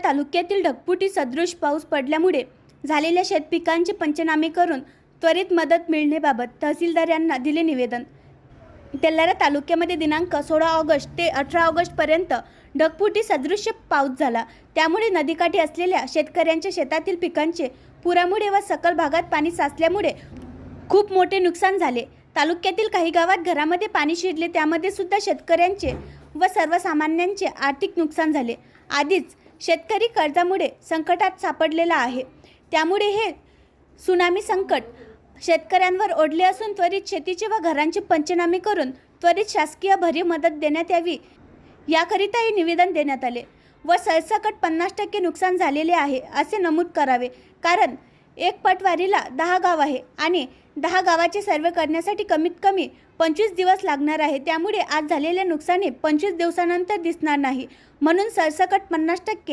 तालुक्यातील ढगफुटी सदृश पाऊस पडल्यामुळे झालेल्या शेतपिकांचे पंचनामे करून त्वरित मदत मिळण्याबाबत तहसीलदार यांना दिले निवेदन। तेलारा तालुक्यामध्ये दिनांक 16 ऑगस्ट ते 18 ऑगस्टपर्यंत ढगफुटी सदृश पाऊस झाला। त्यामुळे नदीकाठी असलेल्या शेतकऱ्यांच्या शेतातील पिकांचे पुरामुळे व सखल भागात पाणी साचल्यामुळे खूप मोठे नुकसान झाले। तालुक्यातील काही गावात घरामध्ये पाणी शिरले, त्यामध्ये सुद्धा शेतकऱ्यांचे व सर्वसामान्यांचे आर्थिक नुकसान झाले। आधीच शेतकरी कर्जामुळे संकटात सापडलेला आहे, त्यामुळे हे सुनामी संकट शेतकऱ्यांवर ओढले असून त्वरित शेतीचे व घरांचे पंचनामे करून त्वरित शासकीय भरीव मदत देण्यात यावी, याकरिता हे निवेदन देण्यात आले व सरसकट 50% नुकसान झालेले आहे असे नमूद करावे। कारण एक पटवारीला 10 गाव आहे आणि 10 गावाचे सर्वे करण्यासाठी कमीत कमी 25 दिवस लागणार आहे। त्यामुळे आज झालेले नुकसान हे 25 दिवसानंतर दिसणार नाही, म्हणून सरसकट 50%